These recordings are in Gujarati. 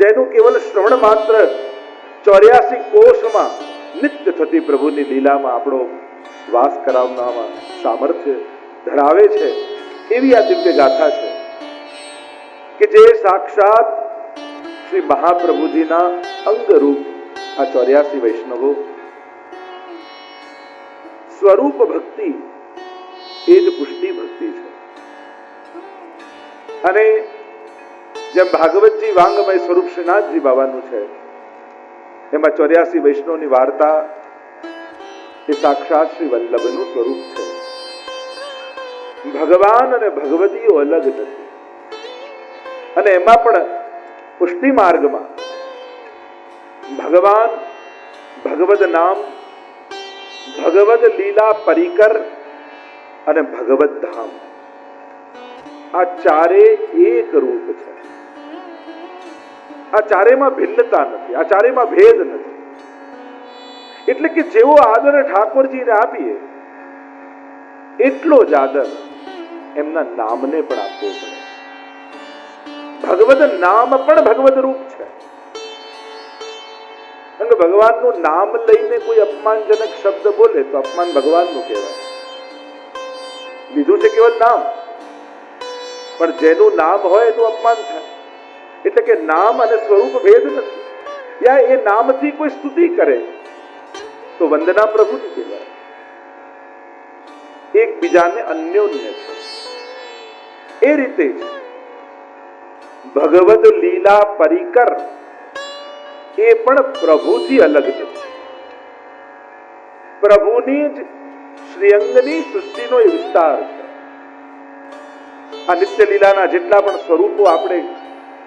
જેનું કેવલ શ્રવણ માત્ર 84 કોષમાં નિત્ય થતી પ્રભુની લીલામાં આપણો વાસ કરાવવામાં સામર્થ્ય ધરાવે છે, એવી આ દિવ્ય ગાથા છે કે જે સાક્ષાત શ્રી મહાપ્રભુજીના અંગરૂપ આ 84 વૈષ્ણવો સ્વરૂપ ભક્તિ એ જ પુષ્ટિ ભક્તિ છે. અને જેમ ભાગવતજી વાંગમય સ્વરૂપ શ્રીનાથજી બાબાનું છે, એમાં 84 વૈષ્ણવની વાર્તા એ સાક્ષાત શ્રી વલ્લભનું સ્વરૂપ છે. ભગવાન અને ભગવતીઓ અલગ નથી. અને એમાં પણ પુષ્ટિ માર્ગમાં ભગવાન, ભગવદ નામ, ભગવદ લીલા પરિકર અને ભગવદ ધામ, આ ચારે એક રૂપ છે. આ ચારેમાં ભિન્નતા નથી, આ ચારેમાં ભેદ નથી. એટલે કે જેવો આદર ઠાકોરજીને આપીએ એટલો જ આદર એમના નામને પણ આપવો પડે. ભગવદ નામ પણ ભગવદ રૂપ છે. અને ભગવાનનું નામ લઈને કોઈ અપમાનજનક શબ્દ બોલે તો અપમાન ભગવાનનું કહેવાય. લીધું છે કેવલ નામ, પણ જેનું નામ હોય એનું અપમાન થાય. એટલે કે નામ અને સ્વરૂપ ભેદ નથી. યા એ નામથી કોઈ સ્તુતિ કરે તો વંદના પ્રભુની કહેવાય. એકબીજાને અન્યોન્ય છે. એ રીતે જ ભગવદ લીલા પરિકર એ પણ પ્રભુથી અલગ છે. પ્રભુની જ શ્રીઅંગની સૃષ્ટિનો એ વિસ્તાર છે. આ નિત્ય લીલાના જેટલા પણ સ્વરૂપો આપણે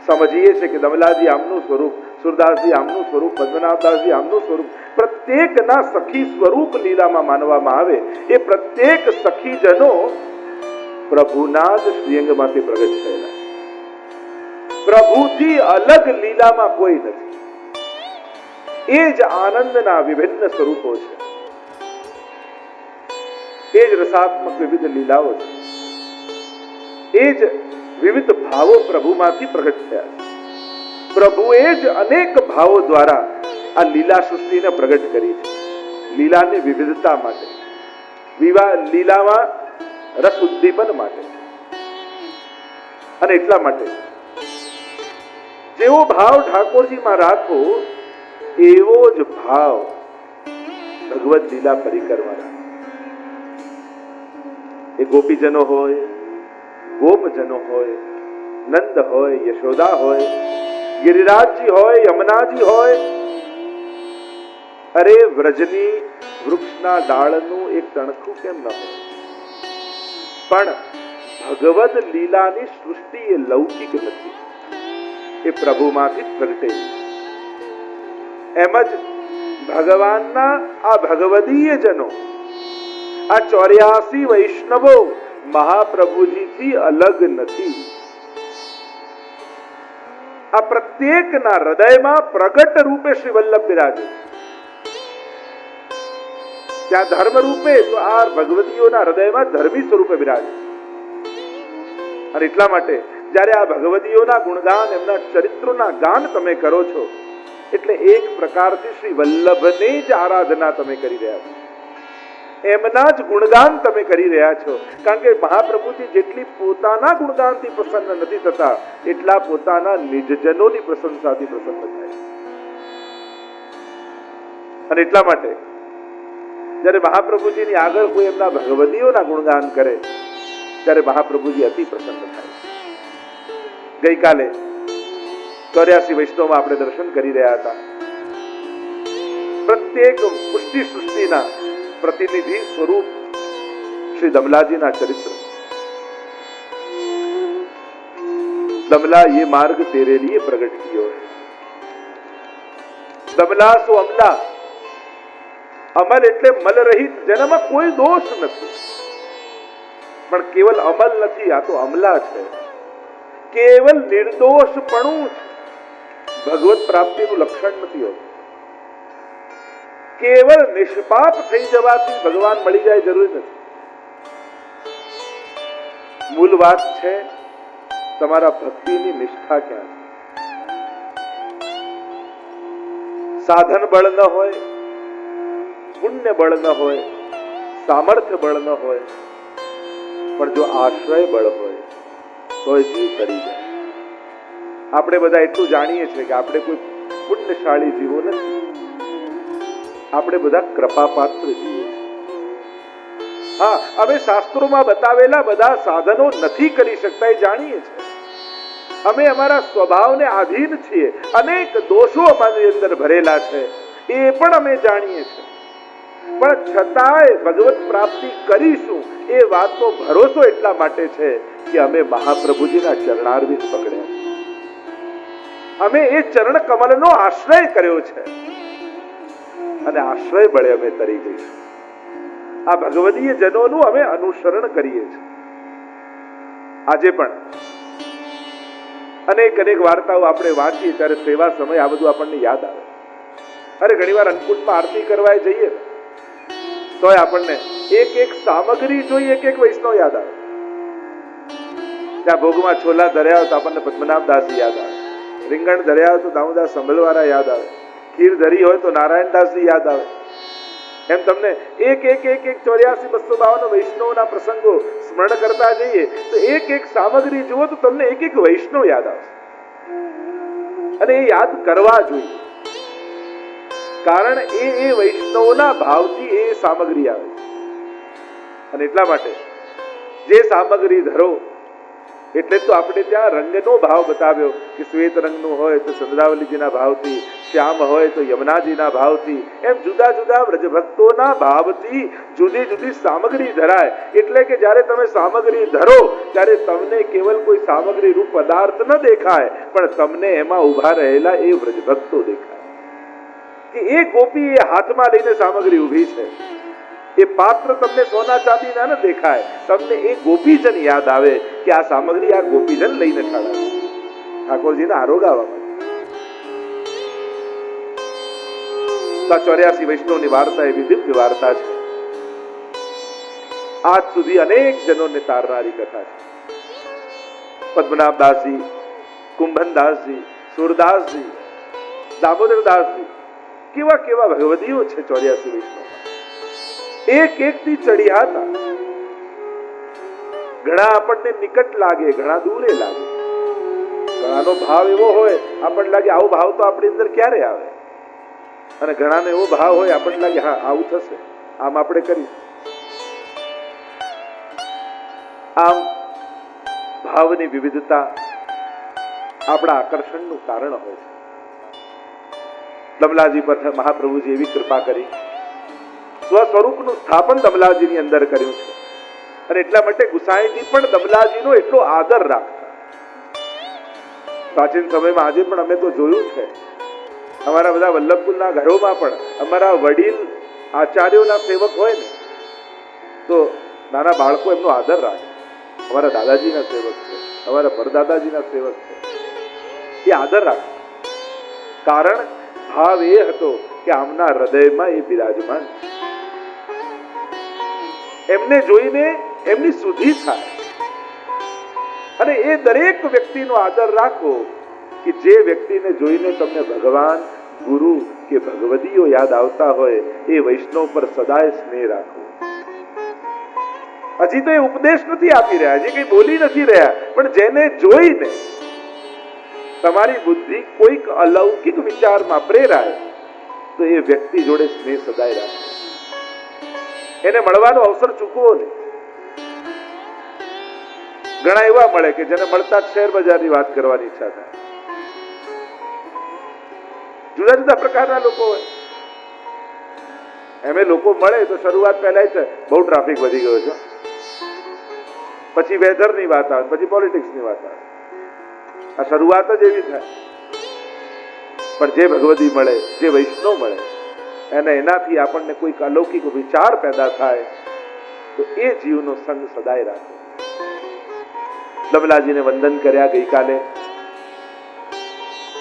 સમજીએ છીએ કે દમલાજી આમનું સ્વરૂપ, સુરદાસજી આમનું સ્વરૂપ, પદ્મનાભદાસજી આમનું સ્વરૂપ, પ્રત્યેકના સખી સ્વરૂપ લીલામાં માનવામાં આવે. એ પ્રત્યેક સખીજનો પ્રભુના જ શ્રીઅંગમાંથી પ્રગટ થયેલા. પ્રભુથી અલગ લીલામાં કોઈ નથી. એ જ આનંદના વિભિન્ન સ્વરૂપો છે. એ જ રસાત્મક વિવિધ લીલાઓ છે. એ જ વિવિધ ભાવો પ્રભુમાંથી પ્રગટ થયા છે. પ્રભુએ જ અનેક ભાવો દ્વારા આ લીલા સૃષ્ટિને પ્રગટ કરી છે. લીલાની વિવિધતા માટે, લીલામાં રસ ઉદ્દીપન માટે. અને એટલા માટે જેવો ભાવ ઠાકોરજીમાં રાખો એવો જ ભાવ ભગવદ લીલા પરિકરમાં રાખો. એ ગોપીજનો હોય, ગોપજનો હોય, નંદ હોય, યશોદા હોય, ગિરિરાજજી હોય, યમુનાજી હોય. અરે વ્રજની વૃક્ષના ડાળનું એક તણખું કેમ ન હોય, પણ ભગવદ લીલાની સૃષ્ટિ એ લૌકિક નથી, એ પ્રભુમાંથી જ પ્રગટે. એમ જ ભગવાનના આ ભગવદીય જનો, આ 84 વૈષ્ણવો મહાપ્રભુજીથી અલગ નથી. આ પ્રત્યેકના હૃદયમાં પ્રગટ રૂપે શ્રી વલ્લભ બિરાજે. ત્યાં ધર્મ રૂપે તો આ ભગવતીઓના હૃદયમાં ધર્મી સ્વરૂપે બિરાજે. અને એટલા માટે જ્યારે આ ભગવતીઓના ગુણગાન, એમના ચરિત્રોના ગાન તમે કરો છો એટલે એક પ્રકારથી શ્રી વલ્લભની જ આરાધના તમે કરી રહ્યા છો. એમના જ ગુણગાન તમે કરી રહ્યા છો. કારણ કે મહાપ્રભુજી જેટલી પોતાના ગુણગાનથી પ્રસન્ન નથી થતા એટલા પોતાના નિજજનોની પ્રશંસાથી પ્રસન્ન થાય. અને એટલા માટે જ્યારે મહાપ્રભુજીની આગળ કોઈ એમના ભગવતીઓના ગુણગાન કરે ત્યારે મહાપ્રભુજી અતિ પ્રસન્ન થાય. ગઈકાલે 84 વૈષ્ણવમાં આપણે દર્શન કરી રહ્યા હતા. પ્રત્યેક પુષ્ટિ સૃષ્ટિના પ્રતિનિધિ સ્વરૂપ શ્રી દમલાજીના ચરિત્ર. दमला ये मार्ग तेरे लिए प्रकट कियो है. दमला सो अमला. અમલ એટલે મલ રહિત, જેનામાં કોઈ દોષ નથી. પણ કેવલ અમલ નથી, આ તો અમલા છે. કેવલ નિર્દોષપણું છે. ભગવત પ્રાપ્તિનું લક્ષણ નથી હોતું. કેવલ નિષ્પાપ થઈ જવાથી ભગવાન મળી જાય જરૂરી નથી. મૂળ વાત છે તમારા ભક્તિની નિષ્ઠા ક્યાં છે. સાધન બળ ન હોય, પુણ્ય બળ ન હોય, સામર્થ્ય બળ ન હોય, પણ જો આશ્રય બળ હોય તો એ જીવ તરી જાય. આપણે બધા એટલું જાણીએ છીએ કે આપણે કોઈ પુણ્યશાળી જીવો નથી, આપણે બધા કૃપાપાત્ર જીવો છીએ. હા, અમે શાસ્ત્રોમાં બતાવેલા બધા સાધનો નથી કરી શકતા એ જાણીએ છીએ. અમે અમારા સ્વભાવને આધીન છીએ, અનેક દોષો અમારી અંદર ભરેલા છે એ પણ અમે જાણીએ છીએ, પણ છતાંય ભગવત પ્રાપ્તિ કરીશું એ વાતનો ભરોસો એટલા માટે છે કે અમે મહાપ્રભુજીના ચરણારવિંદ પકડ્યા, અમે એ ચરણ કમલનો આશ્રય કર્યો છે અને આશ્રય બળે અમે તરી જઈશું. આ ભગવદીય જનોનું અમે અનુસરણ કરીએ છીએ. આજે પણ અનેક અનેક વાર્તાઓ આપણે વાંચીએ ત્યારે સેવા સમય આ બધું આપણને યાદ આવે. અરે ઘણીવાર અન્નકૂટમાં આરતી કરવા જઈએ તોય આપણને એક એક સામગ્રી જોઈ એક એક વૈષ્ણવ યાદ આવે. ત્યાં ભોગમાં છોલા ધર્યા હોય તો આપણને પદ્મનાભદાસજી યાદ આવે, રીંગણ ધર્યા હોય તો દામોદાસ સંભલવાળા યાદ આવે, ખીર ધરી હોય તો નારાયણદાસજી યાદ આવે. એમ તમને એક એક એક એક 84-252 વૈષ્ણવના પ્રસંગો સ્મરણ કરતા જઈએ તો એક એક સામગ્રી જુઓ તો તમને એક એક વૈષ્ણવ યાદ આવશે. અને એ યાદ કરવા જોઈએ, કારણ એ વૈષ્ણવના ભાવથી એ સામગ્રી આવે. અને એટલા માટે જે સામગ્રી ધરો એટલે તો આપણે ત્યાં રંગનો ભાવ બતાવ્યો કે શ્વેત રંગનું હોય તો ચંદ્રાવલીજીના ભાવથી, શ્યામ હોય તો યમુનાજીના ભાવથી, એમ જુદા જુદા વ્રજભક્તોના ભાવથી જુદી જુદી સામગ્રી ધરાય. એટલે કે જ્યારે તમે સામગ્રી ધરો ત્યારે તમને કેવલ કોઈ સામગ્રી રૂપ પદાર્થ ન દેખાય, પણ તમને એમાં ઉભા રહેલા એ વ્રજભક્તો દેખાય કે એ ગોપી એ હાથમાં લઈને સામગ્રી ઊભી છે. એ પાત્ર તમને સોના ચાંદીના ન દેખાય, તમને એ ગોપીજન યાદ આવે કે આ સામગ્રી આ ગોપીજન લઈને ઠાળા ઠાકોરજીને આરોગાવા માટે. 84 વૈષ્ણવની વાર્તા એવી દિવ્ય વાર્તા છે, આજ સુધી અનેક જનોને તારનારી કથા છે. પદ્મનાભદાસજી, કુંભનદાસજી, સુરદાસજી, દામોદરદાસજી, કેવા કેવા ભગવદીઓ છે 84 વૈષ્ણવ. એક એક થી ચડિયા હતા. ઘણા આપણને નિકટ લાગે, ઘણા દૂરે લાગે. ઘણાનો ભાવ એવો હોય આપણને લાગે આવો ભાવ તો આપણી અંદર ક્યારે આવે, અને ઘણાનો એવો ભાવ હોય આપણને લાગે હા આવું થશે, આમ આપણે કરીશું. આમ ભાવની વિવિધતા આપણા આકર્ષણનું કારણ હોય છે. દમલાજી પર મહાપ્રભુજી એવી કૃપા કરી, સ્વસ્વરૂપનું સ્થાપન દમલાજીની અંદર કર્યું છે. અને એટલા માટે ગુસાઈજી પણ દમલાજીનો એટલો આદર રાખતા. પ્રાચીન સમયમાં આજે પણ અમે તો જોયું છે, અમારા બધા વલ્લભકુલના ઘરોમાં પણ અમારા વડીલ આચાર્યોના સેવક હોય ને તો નાના બાળકો એમનો આદર રાખે. અમારા દાદાજીના સેવક છે, અમારા પરદાદાજીના સેવક છે, એ આદર રાખે. કારણ ભાવ એ હતો કે આમના હૃદયમાં એ બિરાજમાન, એમને જોઈને એમની સુધી થાય. અને એ દરેક વ્યક્તિનો આદર રાખો કે જે વ્યક્તિને જોઈને તમને ભગવાન, ગુરુ કે ભગવદીઓ યાદ આવતા હોય એ વૈષ્ણવ પર સદાય સ્નેહ રાખો. હજી તો એ ઉપદેશ નથી આપી રહ્યા, હજી કઈ બોલી નથી રહ્યા, પણ જેને જોઈને તમારી બુદ્ધિ કોઈક અલૌકિક વિચારમાં પ્રેરાય તો એ વ્યક્તિ જોડે સ્નેહ સદાય રાખો. એને મળવાનો અવસર ચૂકવો નહીં. ઘણા એવા મળે કે જેને મળતા શેર બજારની વાત કરવાની ઈચ્છા થાય. જુદા જુદા પ્રકારના લોકો હોય. એમે લોકો મળે તો શરૂઆત પહેલા છે બહુ ટ્રાફિક વધી ગયો છે, પછી વેધરની વાત આવે, પછી પોલિટિક્સની વાત આવે. આ શરૂઆત જ એવી થાય. પણ જે ભગવદી મળે, જે વૈષ્ણવ મળે, અને એનાથી આપણને કોઈક અલૌકિક વિચાર પેદા થાય તો એ જીવનો સંગ સદાય રાખો. દમલાજીને વંદન કર્યા ગઈકાલે,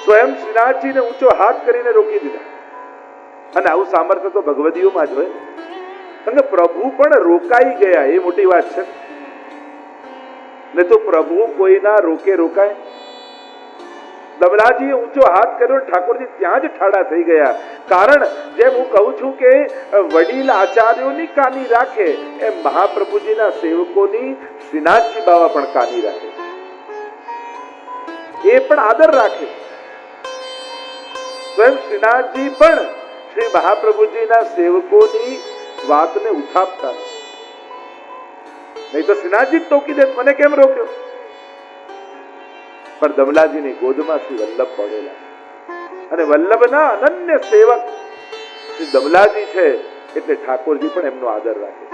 સ્વયં શ્રીનાથજીને ઊંચો હાથ કરીને રોકી દીધા. અને આવું સામર્થ્ય તો ભગવદીઓમાં જ હોય. કારણ કે પ્રભુ પણ રોકાઈ ગયા, એ મોટી વાત છે ને. તો પ્રભુ કોઈના રોકે રોકાય? દમલાજીએ ઊંચો હાથ કર્યો, ઠાકોરજી ત્યાં જ ઠાડા થઈ ગયા. કારણ જેમ હું કહું છું કે વડીલ આચાર્યોની કાની રાખે એમ મહાપ્રભુજીના સેવકોની શ્રીનાથજી બાવા પણ કાની રાખે, એ પણ આદર રાખે. સ્વયં શ્રીનાથજી પણ શ્રી મહાપ્રભુજીના સેવકોની વાતને ઉઠાવતા નહીં તો શ્રીનાથજી ટોકી દે, મને કેમ રોક્યો? પણ દમલાજીની ગોદમાં શ્રી વલ્લભ પડેલા અને વલ્લભના અનન્ય સેવક શ્રી દમલાજી છે એટલે ઠાકોરજી પણ એમનો આદર રાખે.